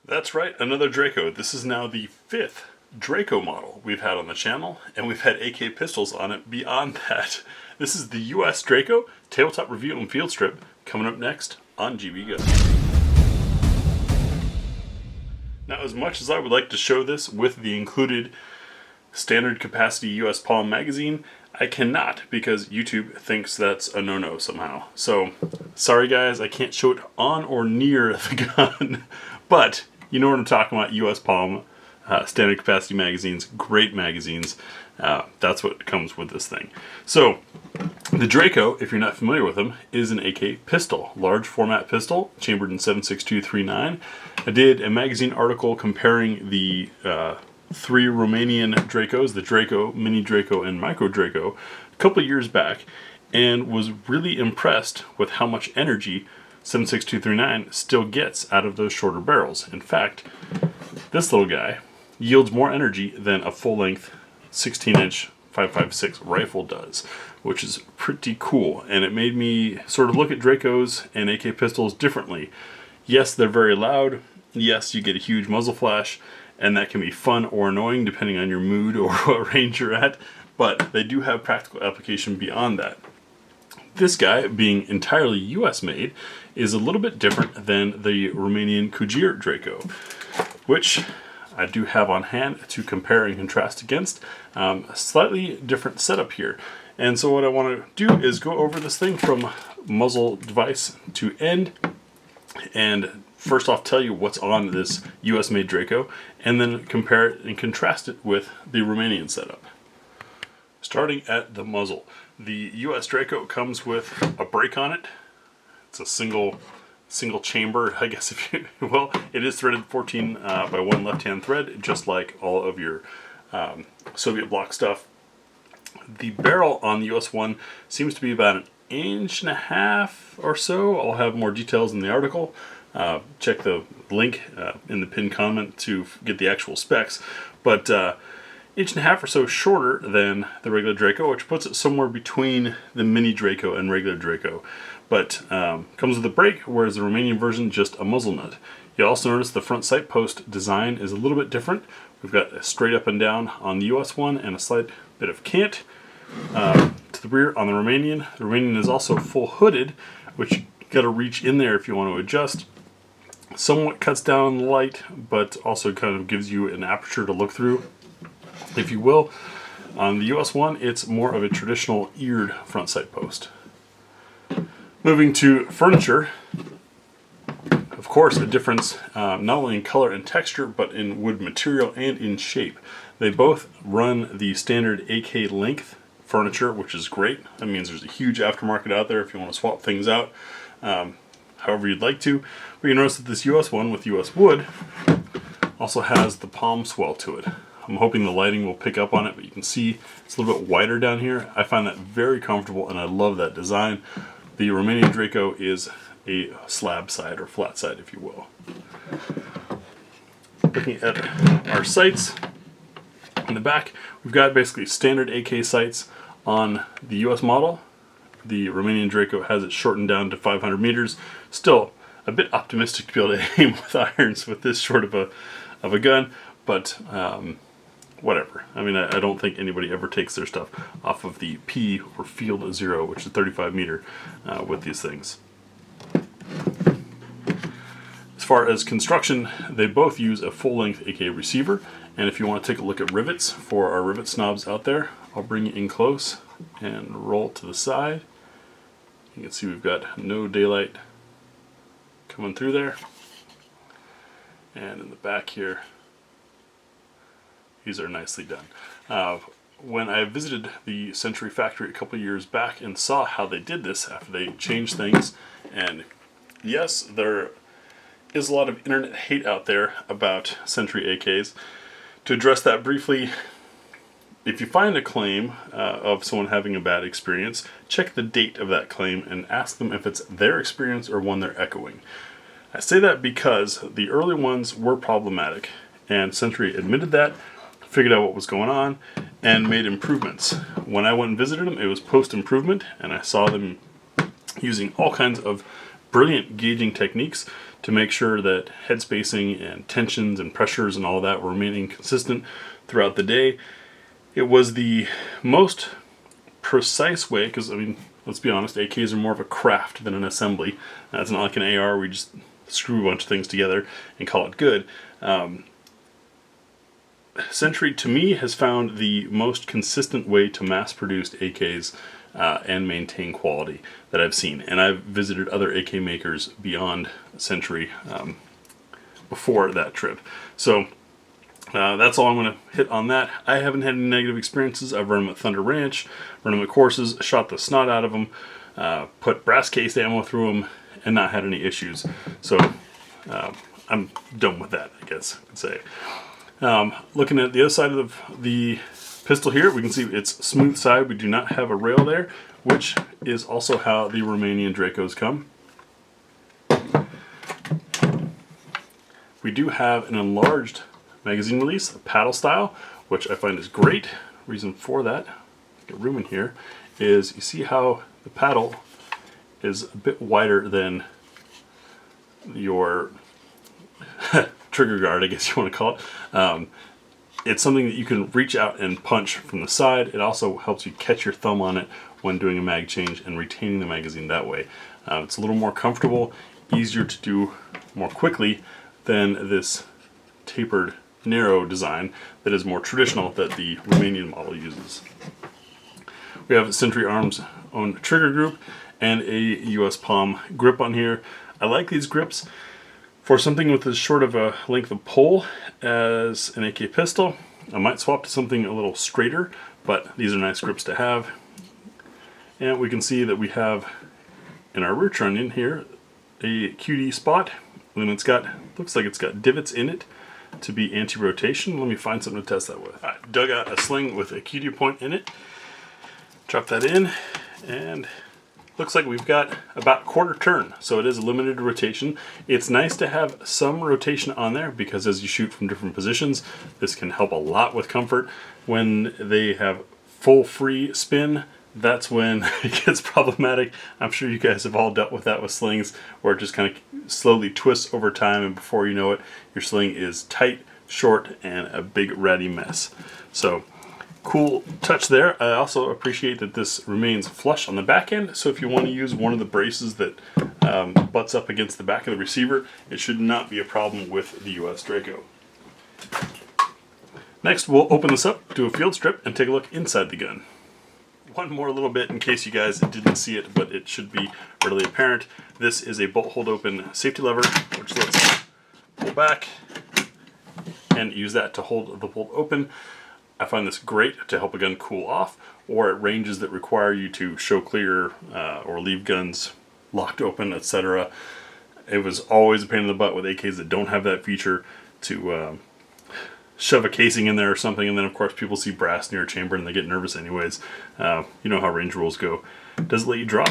That's right, another Draco. This is now the 5th Draco model we've had on the channel, and we've had AK pistols on it beyond that. This is the US Draco tabletop review and field strip coming up next on GBGuns. Now, as much as I would like to show this with the included standard capacity US Palm magazine, I cannot because YouTube thinks that's a no-no somehow. So, sorry guys, I can't show it on or near the gun, but you know what I'm talking about, US Palm, standard capacity magazines, great magazines. That's what comes with this thing. So, the Draco, if you're not familiar with them, is an AK pistol, large format pistol, chambered in 7.6239. I did a magazine article comparing the 3 Romanian Dracos, the Draco, Mini Draco, and Micro Draco, a couple of years back, and was really impressed with how much energy 7.6239 still gets out of those shorter barrels. In fact, this little guy yields more energy than a full-length 16-inch 5.56 rifle does, which is pretty cool, and it made me sort of look at Dracos and AK pistols differently. Yes, they're very loud. Yes, you get a huge muzzle flash, and that can be fun or annoying depending on your mood or what range you're at, but they do have practical application beyond that. This guy, being entirely US made, is a little bit different than the Romanian Kujir Draco, which I do have on hand to compare and contrast against. A slightly different setup here. And so what I want to do is go over this thing from muzzle device to end, and first off tell you what's on this US made Draco, and then compare it and contrast it with the Romanian setup. Starting at the muzzle, the US Draco comes with a brake on it. It's a single chamber, I guess, if you will. It is threaded 14 by 1 left-hand thread, just like all of your Soviet bloc stuff. The barrel on the US one seems to be about 1.5 inches or so. I'll have more details in the article. Check the link in the pinned comment to get the actual specs. But 1.5 inches or so shorter than the regular Draco, which puts it somewhere between the Mini Draco and regular Draco. But comes with a brake, whereas the Romanian version just a muzzle nut. You'll also notice the front sight post design is a little bit different. We've got a straight up and down on the US one and a slight bit of cant to the rear on the Romanian. The Romanian is also full hooded, which you got to reach in there if you want to adjust. Somewhat cuts down on the light, but also kind of gives you an aperture to look through, if you will. On the US one, it's more of a traditional eared front sight post. Moving to furniture, of course, a difference not only in color and texture, but in wood material and in shape. They both run the standard AK length furniture, which is great. That means there's a huge aftermarket out there if you want to swap things out however you'd like to. But you notice that this US one with US wood also has the palm swell to it. I'm hoping the lighting will pick up on it, but you can see it's a little bit wider down here. I find that very comfortable, and I love that design. The Romanian Draco is a slab side or flat side, if you will. Looking at our sights in the back, we've got basically standard AK sights on the US model. The Romanian Draco has it shortened down to 500 meters. Still a bit optimistic to be able to aim with irons with this short of a gun, but whatever. I mean, I don't think anybody ever takes their stuff off of the P or Field 0, which is 35 meter, with these things. As far as construction, they both use a full-length AK receiver, and if you want to take a look at rivets for our rivet snobs out there, I'll bring you in close and roll to the side. You can see we've got no daylight coming through there, and in the back here, these are nicely done. When I visited the Century factory a couple years back and saw how they did this after they changed things, and yes, there is a lot of internet hate out there about Century AKs. To address that briefly, if you find a claim of someone having a bad experience, check the date of that claim and ask them if it's their experience or one they're echoing. I say that because the early ones were problematic, and Century admitted that, figured out what was going on, and made improvements. When I went and visited them, it was post-improvement, and I saw them using all kinds of brilliant gauging techniques to make sure that head spacing and tensions and pressures and all that were remaining consistent throughout the day. It was the most precise way, because I mean, let's be honest, AKs are more of a craft than an assembly. It's not like an AR where we just screw a bunch of things together and call it good. Century, to me, has found the most consistent way to mass-produce AKs and maintain quality that I've seen. And I've visited other AK makers beyond Century before that trip. So that's all I'm going to hit on that. I haven't had any negative experiences. I've run them at Thunder Ranch, run them at courses, shot the snot out of them, put brass case ammo through them, and not had any issues. So I'm done with that, I guess I could say. Looking at the other side of the pistol here, we can see it's smooth side. We do not have a rail there, which is also how the Romanian Dracos come. We do have an enlarged magazine release, a paddle style, which I find is great. Reason for that, get room in here, is you see how the paddle is a bit wider than your trigger guard, I guess you want to call it. It's something that you can reach out and punch from the side. It also helps you catch your thumb on it when doing a mag change and retaining the magazine that way. It's a little more comfortable, easier to do more quickly than this tapered, narrow design that is more traditional that the Romanian model uses. We have Century Arms' own trigger group and a US Palm grip on here. I like these grips. For something with as short of a length of pole as an AK pistol, I might swap to something a little straighter, but these are nice grips to have. And we can see that we have in our rear trunnion here a QD spot, and it's got, looks like it's got divots in it to be anti-rotation. Let me find something to test that with. I dug out a sling with a QD point in it, drop that in, and looks like we've got about quarter turn, so it is a limited rotation. It's nice to have some rotation on there because as you shoot from different positions, this can help a lot with comfort. When they have full free spin, that's when it gets problematic. I'm sure you guys have all dealt with that with slings, where it just kind of slowly twists over time, and before you know it, your sling is tight, short, and a big ratty mess. So cool touch there. I also appreciate that this remains flush on the back end, so if you want to use one of the braces that butts up against the back of the receiver, it should not be a problem with the US Draco. Next, we'll open this up, do a field strip, and take a look inside the gun. One more little bit in case you guys didn't see it, but it should be readily apparent. This is a bolt hold open safety lever, which lets pull back and use that to hold the bolt open. I find this great to help a gun cool off, or at ranges that require you to show clear or leave guns locked open, etc. It was always a pain in the butt with AKs that don't have that feature to shove a casing in there or something, and then of course people see brass near a chamber and they get nervous anyways. You know how range rules go. Does it let you drop?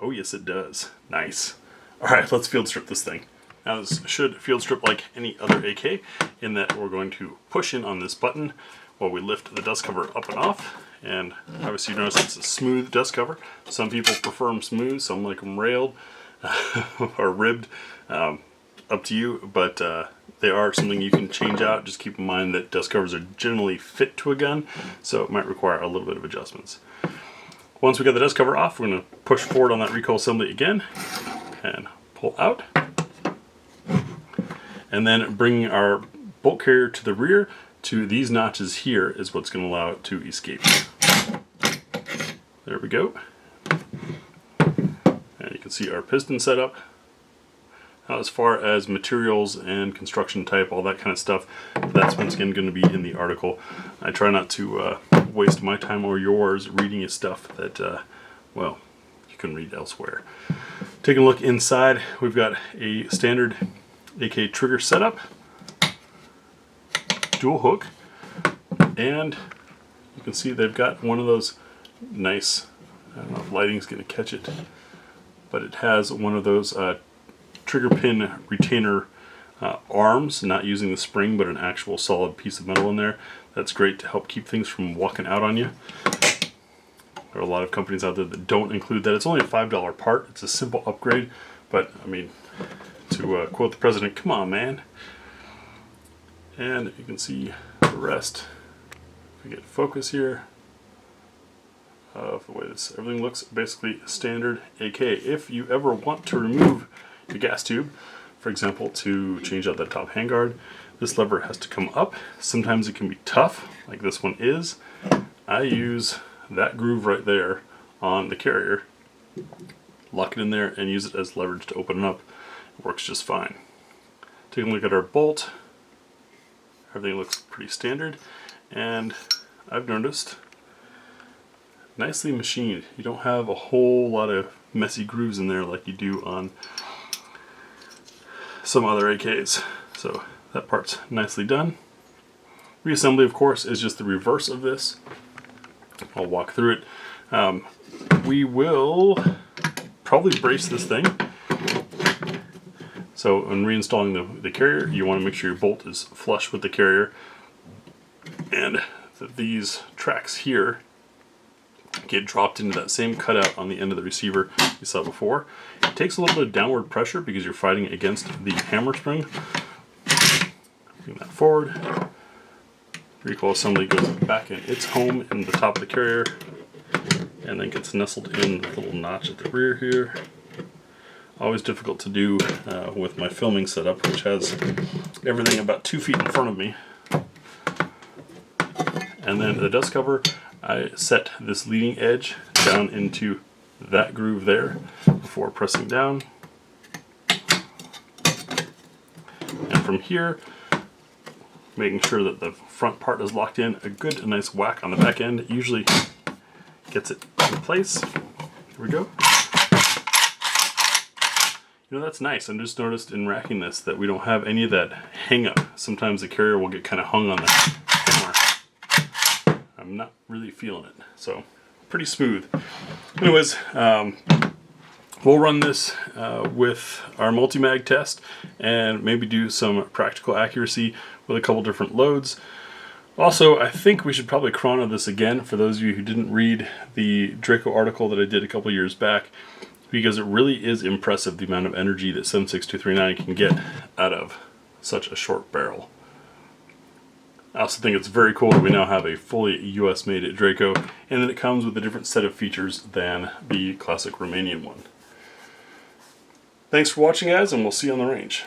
Oh yes it does. Nice. Alright, let's field strip this thing. Now this should field strip like any other AK in that we're going to push in on this button while we lift the dust cover up and off. And obviously you notice it's a smooth dust cover. Some people prefer them smooth, some like them railed or ribbed. Up to you, but they are something you can change out. Just keep in mind that dust covers are generally fit to a gun, so it might require a little bit of adjustments. Once we get the dust cover off, we're going to push forward on that recoil assembly again and pull out. And then bringing our bolt carrier to the rear to these notches here is what's going to allow it to escape. There we go. And you can see our piston setup. Now, as far as materials and construction type, all that kind of stuff, that's once again going to be in the article. I try not to waste my time or yours reading stuff that, well, you can read elsewhere. Taking a look inside, we've got a standard AK trigger setup, dual hook, and you can see they've got one of those nice, I don't know if lighting's going to catch it, but it has one of those trigger pin retainer arms, not using the spring but an actual solid piece of metal in there. That's great to help keep things from walking out on you. There are a lot of companies out there that don't include that. It's only a $5 part. It's a simple upgrade, but I mean, to To quote the president, come on, man. And you can see the rest. If we get focus here, of the way this everything looks basically standard AK. If you ever want to remove your gas tube, for example, to change out that top handguard, this lever has to come up. Sometimes it can be tough, like this one is. I use that groove right there on the carrier, lock it in there, and use it as leverage to open it up. It works just fine. Taking a look at our bolt, everything looks pretty standard, and I've noticed nicely machined. You don't have a whole lot of messy grooves in there like you do on some other AKs. So that part's nicely done. Reassembly, of course, is just the reverse of this. I'll walk through it. We will probably brace this thing. So when reinstalling the carrier, you want to make sure your bolt is flush with the carrier, and that these tracks here get dropped into that same cutout on the end of the receiver you saw before. It takes a little bit of downward pressure because you're fighting against the hammer spring. Bring that forward. Recoil assembly goes back in its home in the top of the carrier, and then gets nestled in the little notch at the rear here. Always difficult to do with my filming setup, which has everything about 2 feet in front of me. And then the dust cover, I set this leading edge down into that groove there before pressing down. And from here, making sure that the front part is locked in, a good nice whack on the back end usually gets it in place. Here we go. You know, that's nice. I just noticed in racking this that we don't have any of that hang up. Sometimes the carrier will get kind of hung on the hammer. I'm not really feeling it, so pretty smooth. Anyways, we'll run this with our multi-mag test and maybe do some practical accuracy with a couple different loads. Also, I think we should probably chrono this again for those of you who didn't read the Draco article that I did a couple years back, because it really is impressive the amount of energy that 7.6239 can get out of such a short barrel. I also think it's very cool that we now have a fully US made Draco, and that it comes with a different set of features than the classic Romanian one. Thanks for watching, guys, and we'll see you on the range.